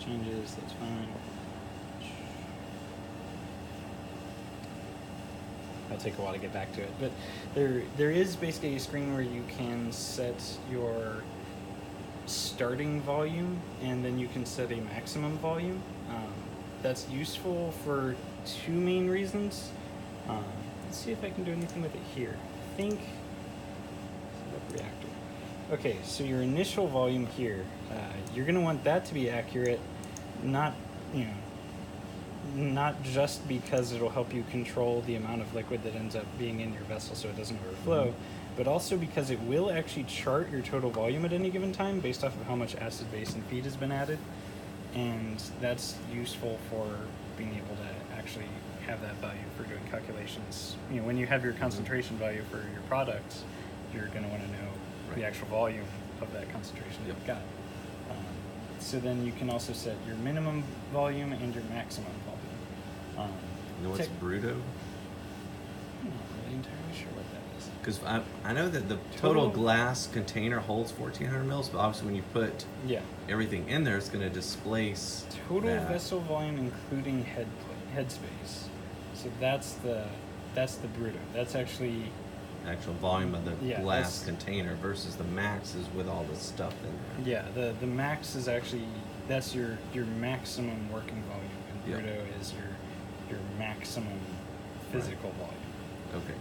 changes, that's fine. It'll take a while to get back to it, but there is basically a screen where you can set your starting volume, and then you can set a maximum volume. That's useful for two main reasons. Let's see if I can do anything with it here. I think set up reactor. Okay, so your initial volume here, you're going to want that to be accurate, not not just because it'll help you control the amount of liquid that ends up being in your vessel so it doesn't overflow, but also because it will actually chart your total volume at any given time based off of how much acid, base, and feed has been added. And that's useful for being able to actually have that value for doing calculations. When you have your concentration value for your products, you're going to want to know the actual volume of that concentration that you've got. So then you can also set your minimum volume and your maximum volume. You know what's Brutto? I'm not really entirely sure what that is. Because I know that the total glass container holds 1,400 mils, but obviously when you put everything in there, it's going to displace total that. vessel volume including head space. So that's the Brutto. That's actually actual volume of the glass container versus the max is with all the stuff in there. Yeah, the max is actually, that's your maximum working volume, and Brutto is your maximum physical volume. Okay.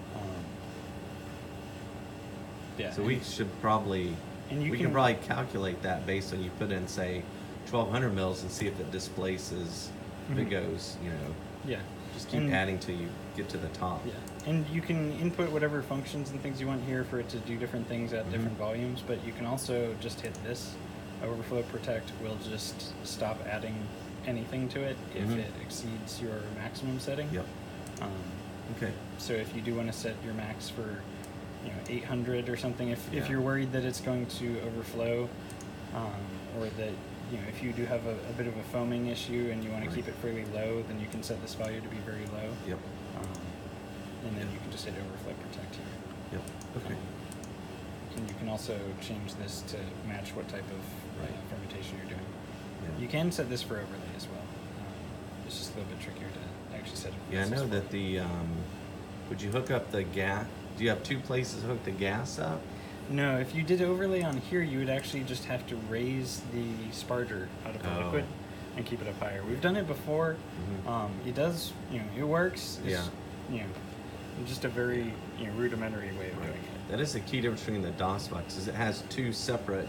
Yeah. So we should probably, we can probably calculate that based on you put in, say, 1,200 mils and see if it displaces, if it goes, just keep adding till you get to the top. Yeah, and you can input whatever functions and things you want here for it to do different things at different volumes, but you can also just hit this. Overflow Protect will just stop adding anything to it if it exceeds your maximum setting. Yep. Okay. So if you do want to set your max for 800 or something, if you're worried that it's going to overflow, or that if you do have a bit of a foaming issue and you want to keep it fairly low, then you can set this value to be very low. Yep. And then you can just hit Overflow Protect here. Yep. Okay. And you can also change this to match what type of fermentation you're doing. Yeah. You can set this for overlay as well. It's just a little bit trickier to actually set it. Yeah, I know that the, would you hook up the gas? Do you have two places to hook the gas up? No, if you did overlay on here, you would actually just have to raise the sparger out of the liquid and keep it up higher. We've done it before. It does, it works. It's, just a very rudimentary way of doing it. That is the key difference between the DOS box, is it has two separate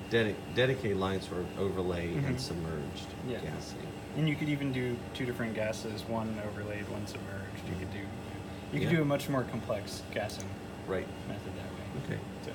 dedicated lines for overlay and submerged gassing. And you could even do two different gases, one overlaid, one submerged. You could do a much more complex gassing method that way. Okay. So.